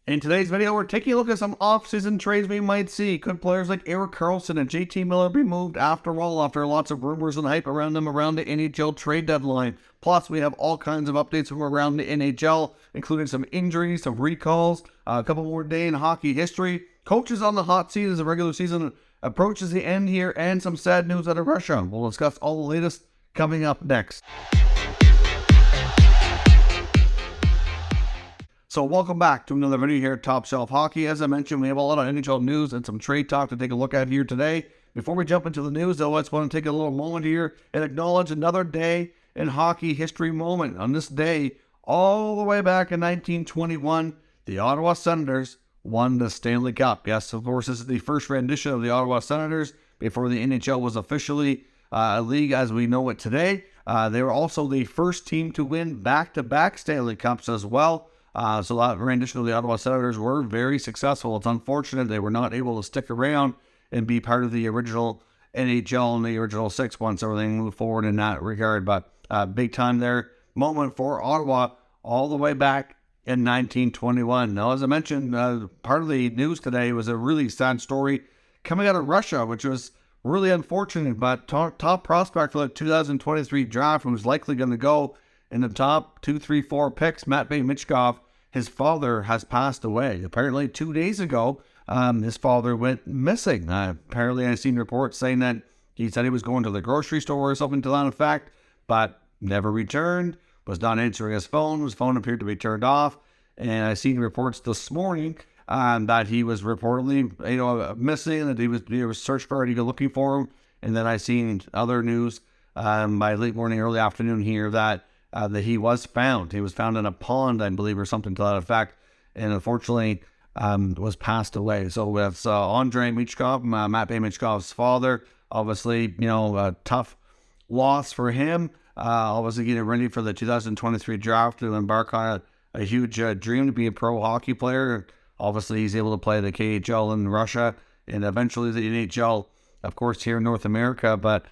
In today's video, we're taking a look at some off-season trades we might see. Could players like Erik Karlsson and JT Miller be moved after all, after lots of rumors and hype around them around the NHL trade deadline? Plus, we have all kinds of updates from around the NHL, including some injuries, some recalls, a couple more day in hockey history, coaches on the hot seat as the regular season approaches the end here, and some sad news out of Russia. We'll discuss all the latest coming up next. So welcome back to another video here at Top Shelf Hockey. As I mentioned, we have a lot of NHL news and some trade talk to take a look at here today. Before we jump into the news, though, I just want to take a little moment here and acknowledge another day in hockey history moment. On this day, all the way back in 1921, the Ottawa Senators won the Stanley Cup. Yes, of course, this is the first rendition of the Ottawa Senators before the NHL was officially a league as we know it today. They were also the first team to win back-to-back Stanley Cups as well. So that rendition of the Ottawa Senators were very successful. It's unfortunate they were not able to stick around and be part of the original NHL and the original six once everything moved forward in that regard. But big time there moment for Ottawa all the way back in 1921. Now, as I mentioned, part of the news today was a really sad story coming out of Russia, which was really unfortunate. But top prospect for the 2023 draft, who's likely going to go in the top 2, 3, 4 picks, Mitchkov, his father has passed away. Apparently 2 days ago, his father went missing. Apparently I've seen reports saying that he said he was going to the grocery store or something to that effect, but never returned, was not answering his phone. His phone appeared to be turned off. And I've seen reports this morning that he was reportedly, missing, that he was search party looking for him. And then I've seen other news by late morning, early afternoon here that he was found. He was found in a pond, I believe, or something to that effect, and unfortunately was passed away. So with Andrei Mitchkov, Mitchkov's father, obviously, a tough loss for him. Obviously getting ready for the 2023 draft to embark on a huge dream to be a pro hockey player. Obviously, he's able to play the KHL in Russia and eventually the NHL, of course, here in North America. But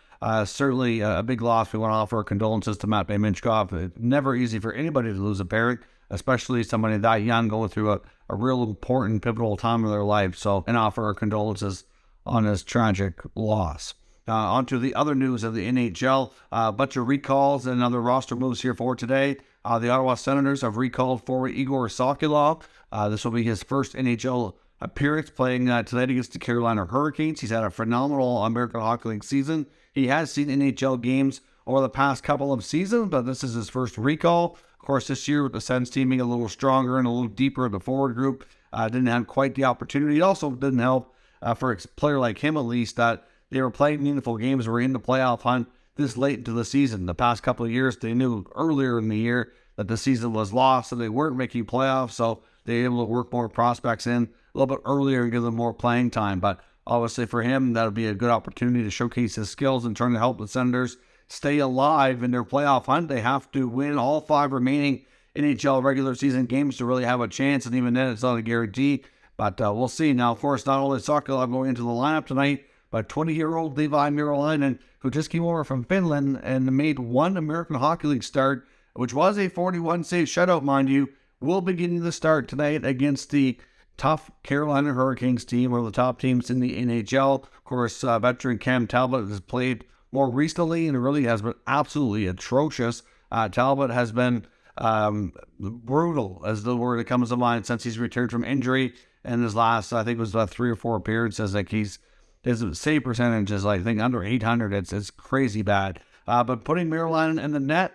certainly a big loss. We want to offer our condolences to Mitchkov. It's never easy for anybody to lose a parent, especially somebody that young going through a real important, pivotal time in their life. So, and offer our condolences on his tragic loss. On to the other news of the NHL. A bunch of recalls and other roster moves here for today. The Ottawa Senators have recalled forward Igor Sokolov. This will be his first NHL appearance playing tonight against the Carolina Hurricanes. He's had a phenomenal American Hockey League season. He has seen NHL games over the past couple of seasons, but this is his first recall. Of course, this year with the Sens team being a little stronger and a little deeper in the forward group, didn't have quite the opportunity. It also didn't help for a player like him, at least, that they were playing meaningful games, were in the playoff hunt this late into the season. The past couple of years, they knew earlier in the year that the season was lost, so they weren't making playoffs, so they were able to work more prospects in a little bit earlier and give them more playing time. But obviously for him, that'll be a good opportunity to showcase his skills and trying to help the Senators stay alive in their playoff hunt. They have to win all 5 remaining NHL regular season games to really have a chance, and even then it's not a guarantee. But we'll see. Now, of course, not only Sokolov going into the lineup tonight, but 20-year-old Levi Merilainen, who just came over from Finland and made one American Hockey League start, which was a 41-save shutout, mind you, will be getting the start tonight against the tough Carolina Hurricanes team, one of the top teams in the NHL. Of course, veteran Cam Talbot has played more recently and really has been absolutely atrocious. Talbot has been brutal, as the word that comes to mind, since he's returned from injury. And his last, I think, was 3 or 4 appearances. Like his save percentage is, I think, under 800. It's crazy bad. But putting Merilainen in the net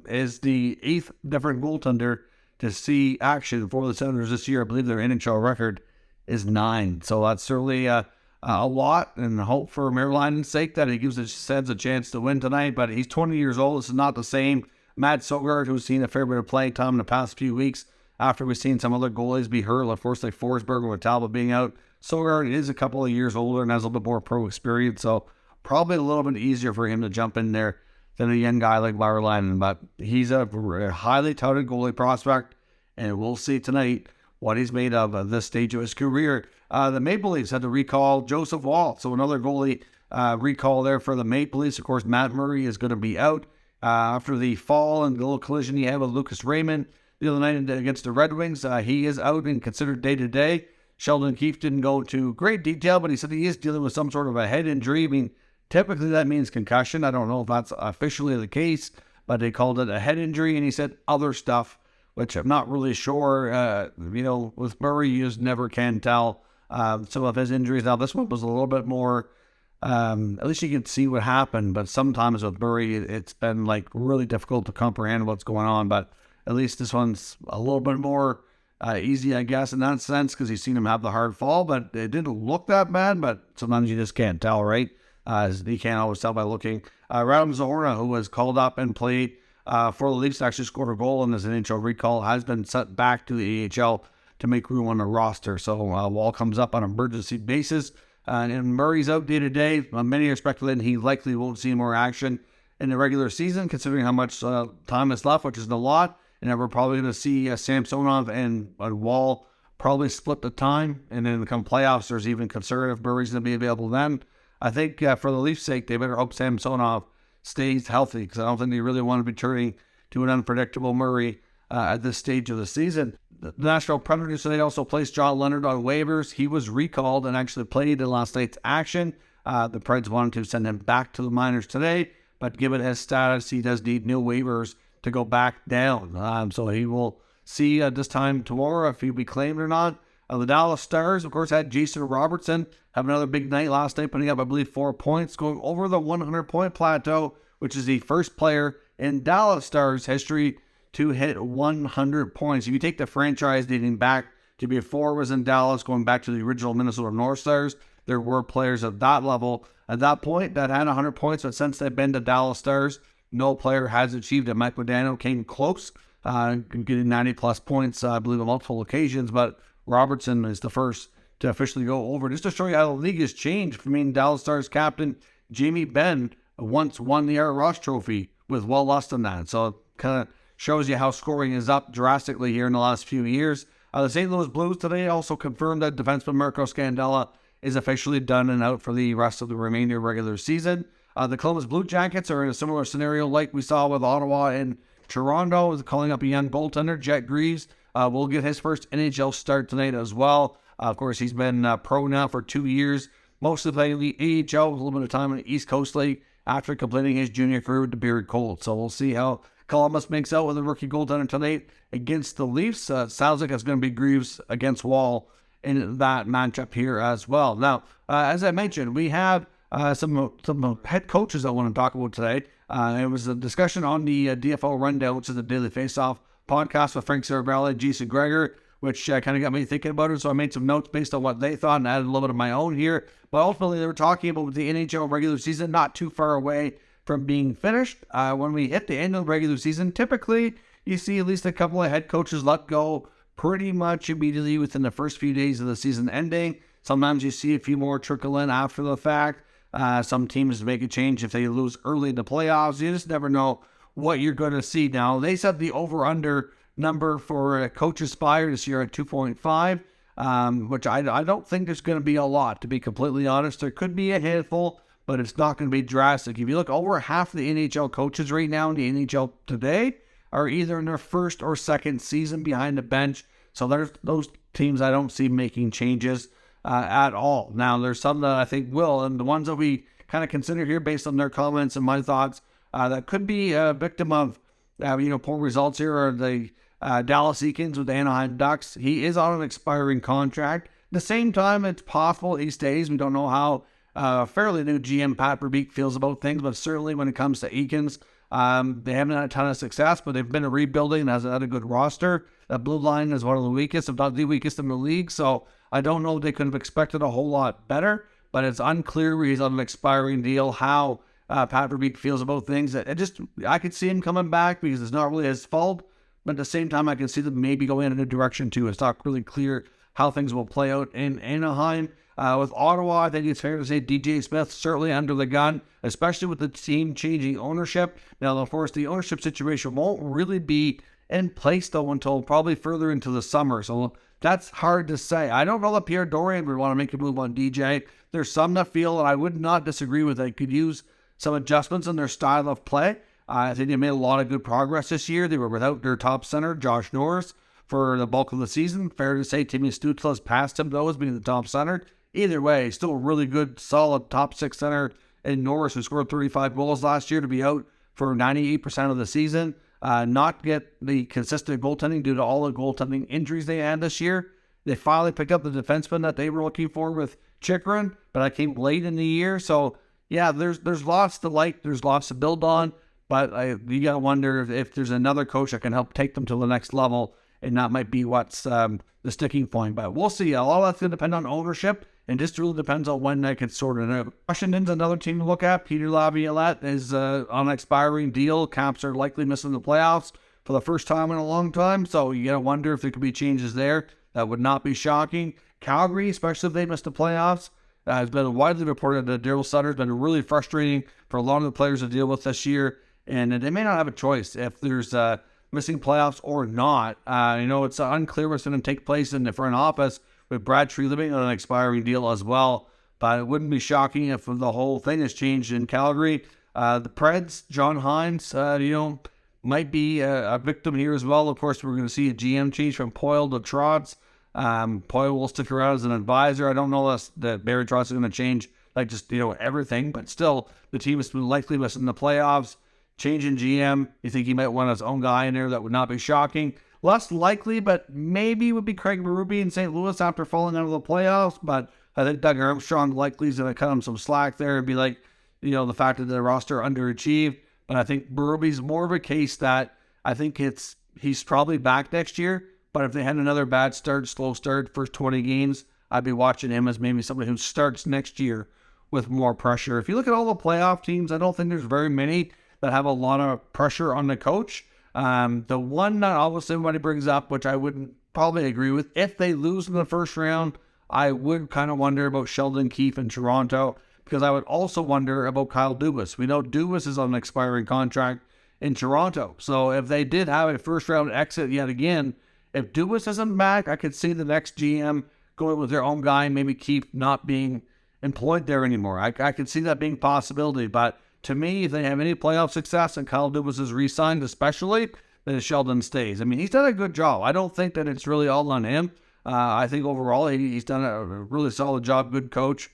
is the 8th different goaltender to see action for the Senators this year. I believe their NHL record is 9. So that's certainly a lot, and hope for Merilainen's sake that he gives the Sens a chance to win tonight. But he's 20 years old. This is not the same Matt Auger, who's seen a fair bit of playing time in the past few weeks after we've seen some other goalies be hurt, of course, like Forsberg with Talbot being out. Auger is a couple of years older and has a little bit more pro experience, so probably a little bit easier for him to jump in there than a young guy like Merilainen. But he's a highly touted goalie prospect, and we'll see tonight what he's made of at this stage of his career. The Maple Leafs had to recall Joseph Woll, so another goalie recall there for the Maple Leafs. Of course, Matt Murray is going to be out after the fall and the little collision he had with Lucas Raymond. the other night against the Red Wings. He is out and considered day-to-day. Sheldon Keefe didn't go into great detail, but he said he is dealing with some sort of a head injury. I mean, typically that means concussion. I don't know if that's officially the case, but they called it a head injury, and he said other stuff, which I'm not really sure. With Murray, you just never can tell some of his injuries. Now, this one was a little bit more, at least you can see what happened, but sometimes with Murray, it's been like really difficult to comprehend what's going on, but at least this one's a little bit more easy, I guess, in that sense, because you've seen him have the hard fall, but it didn't look that bad, but sometimes you just can't tell, right? You can't always tell by looking. Radim Zohorna, who was called up and played for the Leafs, actually scored a goal in his NHL recall, has been sent back to the AHL to make room on the roster. So Woll comes up on an emergency basis. And Murray's out day-to-day. Many are speculating he likely won't see more action in the regular season, considering how much time is left, which is a lot. And then we're probably going to see Samsonov and Woll probably split the time. And then come playoffs, there's even concern if Murray's going to be available then. I think for the Leafs' sake, they better hope Samsonov stays healthy, because I don't think they really want to be turning to an unpredictable Murray at this stage of the season. The Nashville Predators today also placed John Leonard on waivers. He was recalled and actually played in last night's action. The Preds wanted to send him back to the minors today, but given his status, he does need new waivers to go back down. So he will see this time tomorrow if he'll be claimed or not. The Dallas Stars, of course, had Jason Robertson have another big night last night, putting up, I believe, 4 points, going over the 100-point plateau, which is the first player in Dallas Stars history to hit 100 points. If you take the franchise dating back to before it was in Dallas, going back to the original Minnesota North Stars, there were players at that level at that point that had 100 points, but since they've been to Dallas Stars, no player has achieved it. Mike Modano came close, getting 90-plus points, I believe, on multiple occasions, but Robertson is the first to officially go over. Just to show you how the league has changed. I mean, Dallas Stars captain Jamie Benn once won the Art Ross Trophy with well less than that. So it kind of shows you how scoring is up drastically here in the last few years. The St. Louis Blues today also confirmed that defenseman Marco Scandella is officially done and out for the rest of the remainder of the regular season. The Columbus Blue Jackets are in a similar scenario like we saw with Ottawa and Toronto, is calling up a young goaltender, Jet Greaves. Will get his first NHL start tonight as well. Of course, he's been pro now for 2 years, mostly playing the AHL with a little bit of time in the East Coast League after completing his junior career with the Beard Colts. So we'll see how Columbus makes out with a rookie goaltender tonight against the Leafs. Sounds like it's going to be Greaves against Woll in that matchup here as well. Now, as I mentioned, we have some head coaches I want to talk about today. It was a discussion on the DFO Rundown, which is the Daily Faceoff podcast with Frank Saravelli and Jason Greger, which kind of got me thinking about it. So I made some notes based on what they thought and added a little bit of my own here. But ultimately, they were talking about the NHL regular season not too far away from being finished. When we hit the end of the regular season, typically you see at least a couple of head coaches let go pretty much immediately within the first few days of the season ending. Sometimes you see a few more trickle in after the fact. Some teams make a change if they lose early in the playoffs. You just never know what you're going to see. Now, they set the over-under number for coaches fired this year at 2.5, which I don't think there's going to be a lot, to be completely honest. There could be a handful, but it's not going to be drastic. If you look, over half the NHL coaches right now in the NHL today are either in their first or second season behind the bench. So there's those teams I don't see making changes at all. Now, there's some that I think will, and the ones that we kind of consider here based on their comments and my thoughts, that could be a victim of, poor results here are the Dallas Eakins with the Anaheim Ducks. He is on an expiring contract. At the same time, it's possible he stays. We don't know how fairly new GM Pat Verbeek feels about things, but certainly when it comes to Eakins, they haven't had a ton of success, but they've been rebuilding and has had a good roster. That blue line is one of the weakest, if not the weakest in the league, so I don't know if they could have expected a whole lot better, but it's unclear where he's on an expiring deal, how Pat Verbeek feels about things. I could see him coming back because it's not really his fault, but at the same time, I can see them maybe going in a direction too. It's not really clear how things will play out in Anaheim. With Ottawa, I think it's fair to say DJ Smith certainly under the gun, especially with the team changing ownership. Now, of course, the ownership situation won't really be in place, though, until probably further into the summer. So that's hard to say. I don't know that Pierre Dorian would want to make a move on DJ. There's some that feel, and I would not disagree with, they could use some adjustments in their style of play. I think they made a lot of good progress this year. They were without their top center, Josh Norris, for the bulk of the season. Fair to say, Timmy Stützle has passed him, though, as being the top center. Either way, still a really good, solid top 6 center in Norris, who scored 35 goals last year, to be out for 98% of the season. Not get the consistent goaltending due to all the goaltending injuries they had this year. They finally picked up the defenseman that they were looking for with Chychrun, but I came late in the year. So, yeah, there's lots to like. There's lots to build on. But you got to wonder if there's another coach that can help take them to the next level, and that might be what's the sticking point. But we'll see. A lot of that's going to depend on ownership, and just really depends on when that gets sorted out. Washington's another team to look at. Peter Laviolette is on an expiring deal. Caps are likely missing the playoffs for the first time in a long time, so you got to wonder if there could be changes there. That would not be shocking. Calgary, especially if they miss the playoffs, has been widely reported that Daryl Sutter's been really frustrating for a lot of the players to deal with this year, and they may not have a choice if there's missing playoffs or not. It's unclear what's going to take place in the front office with Brad Treliving on an expiring deal as well, but it wouldn't be shocking if the whole thing has changed in Calgary. The Preds, John Hines, might be a victim here as well. Of course, we're going to see a GM change from Poyle to Trotz. Poyle will stick around as an advisor. I don't know that Barry Trotz is going to change everything, but still, the team is likely missing the playoffs. Change in GM, you think he might want his own guy in there? That would not be shocking. Less likely, but maybe would be Craig Berube in St. Louis after falling out of the playoffs. But I think Doug Armstrong likely is going to cut him some slack there and be like, the fact that the roster underachieved. But I think Berube's more of a case that I think he's probably back next year. But if they had another bad start, slow start, first 20 games, I'd be watching him as maybe somebody who starts next year with more pressure. If you look at all the playoff teams, I don't think there's very many that have a lot of pressure on the coach. The one that obviously everybody brings up, which I wouldn't probably agree with, if they lose in the first round, I would kind of wonder about Sheldon Keefe in Toronto, because I would also wonder about Kyle Dubas. We know Dubas is on an expiring contract in Toronto. So if they did have a first round exit yet again, if Dubas isn't back, I could see the next GM going with their own guy, maybe Keefe not being employed there anymore. I could see that being a possibility, but to me, if they have any playoff success and Kyle Dubas is re-signed especially, then Sheldon stays. I mean, he's done a good job. I don't think that it's really all on him. I think overall he's done a really solid job, good coach.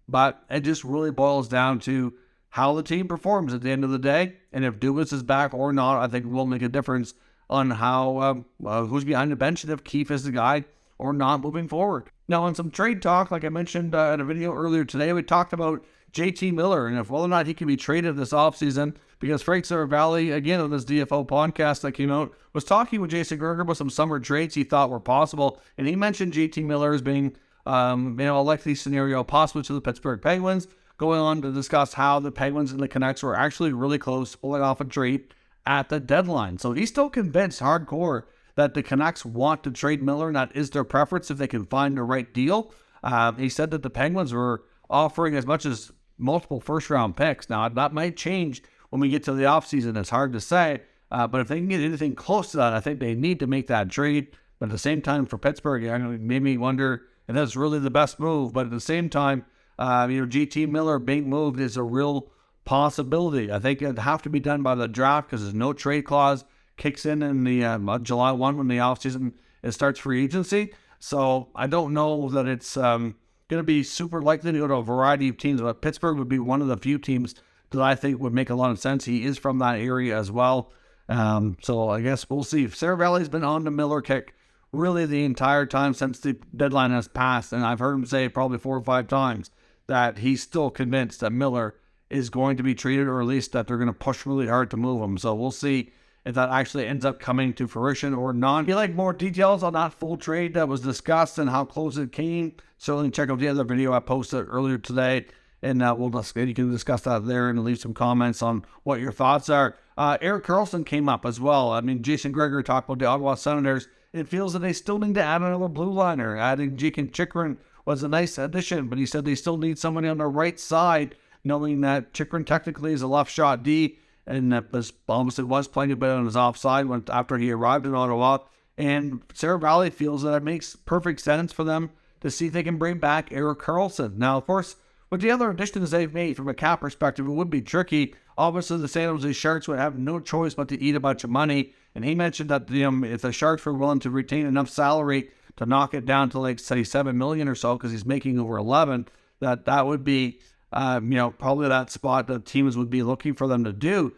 But it just really boils down to how the team performs at the end of the day. And if Dubas is back or not, I think will make a difference on how who's behind the bench and if Keefe is the guy or not moving forward. Now, on some trade talk, like I mentioned in a video earlier today, we talked about JT Miller and if whether or not he can be traded this offseason, because Frank Saravalli, again, on this DFO podcast that came out, was talking with Jason Gerger about some summer trades he thought were possible, and he mentioned JT Miller as being a likely scenario possible to the Pittsburgh Penguins, going on to discuss how the Penguins and the Canucks were actually really close to pulling off a trade at the deadline. So he's still convinced hardcore that the Canucks want to trade Miller, and that is their preference if they can find the right deal. He said that the Penguins were offering as much as multiple first-round picks. Now, that might change when we get to the offseason. It's hard to say, but if they can get anything close to that, I think they need to make that trade. But at the same time, for Pittsburgh, it made me wonder if that's really the best move. But at the same time, JT Miller being moved is a real possibility. I think it'd have to be done by the draft because there's no trade clause kicks in the July 1 when the offseason starts free agency. So I don't know that it's going to be super likely to go to a variety of teams, but Pittsburgh would be one of the few teams that I think would make a lot of sense. He is from that area as well. So I guess we'll see. Saravalli's been on the Miller kick really the entire time since the deadline has passed, and I've heard him say probably 4 or 5 times that he's still convinced that Miller is going to be traded, or at least that they're going to push really hard to move him. So we'll see if that actually ends up coming to fruition or not. If you like more details on that full trade that was discussed and how close it came, certainly check out the other video I posted earlier today, and you can discuss that there and leave some comments on what your thoughts are. Erik Karlsson came up as well. I mean, Jason Gregory talked about the Ottawa Senators. It feels that they still need to add another blue liner. Adding Chychrun was a nice addition, but he said they still need somebody on the right side, knowing that Chychrun technically is a left shot D, and obviously was playing a bit on his offside after he arrived in Ottawa. And Saravalli feels that it makes perfect sense for them to see if they can bring back Erik Karlsson. Now, of course, with the other additions they've made from a cap perspective, it would be tricky. Obviously, the San Jose Sharks would have no choice but to eat a bunch of money. And he mentioned that if the Sharks were willing to retain enough salary to knock it down to like say $7 million or so, because he's making over 11, that would be probably that spot that teams would be looking for them to do.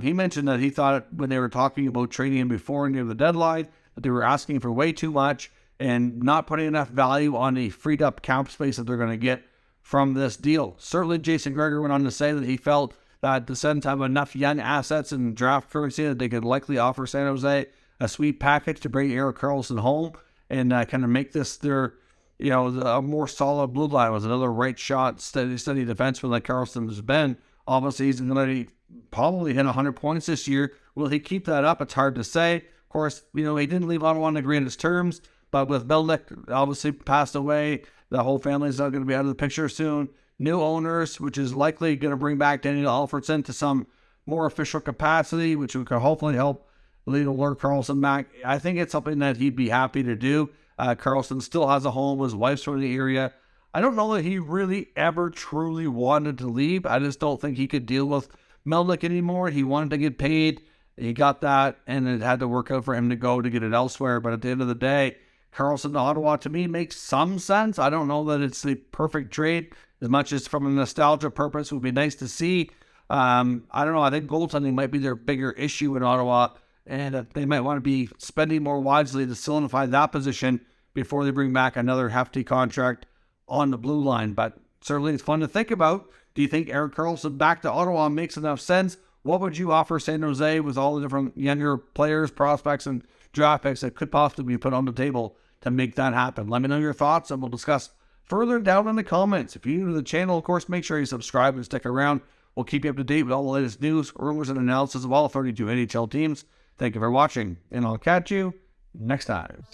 He mentioned that he thought when they were talking about trading him before near the deadline that they were asking for way too much and not putting enough value on the freed up cap space that they're going to get from this deal. Certainly, Jason Gregor went on to say that he felt that the Sens have enough young assets and draft currency that they could likely offer San Jose a sweet package to bring Erik Karlsson home and kind of make this their, a more solid blue line. Was another right shot, steady defenseman like Karlsson has been. Obviously, he's going to probably hit 100 points this year. Will he keep that up? It's hard to say. Of course, he didn't leave Ottawa on the greatest terms, but with Melnick obviously passed away, the whole family is not going to be out of the picture soon. New owners, which is likely going to bring back Daniel Alfredsson to some more official capacity, which could hopefully help lure Karlsson back. I think it's something that he'd be happy to do. Karlsson still has a home. His wife's from the area. I don't know that he really ever truly wanted to leave. I just don't think he could deal with Melnick anymore. He wanted to get paid. He got that, and it had to work out for him to go to get it elsewhere. But at the end of the day, Karlsson to Ottawa, to me, makes some sense. I don't know that it's the perfect trade, as much as from a nostalgia purpose, it would be nice to see. I don't know. I think goaltending might be their bigger issue in Ottawa, and they might want to be spending more wisely to solidify that position before they bring back another hefty contract on the blue line. But certainly it's fun to think about. Do you think Erik Karlsson back to Ottawa makes enough sense? What would you offer San Jose with all the different younger players, prospects, and draft picks that could possibly be put on the table to make that happen? Let me know your thoughts, and we'll discuss further down in the comments. If you're new to the channel, of course, make sure you subscribe and stick around. We'll keep you up to date with all the latest news, rumors, and analysis of all 32 NHL teams. Thank you for watching, and I'll catch you next time.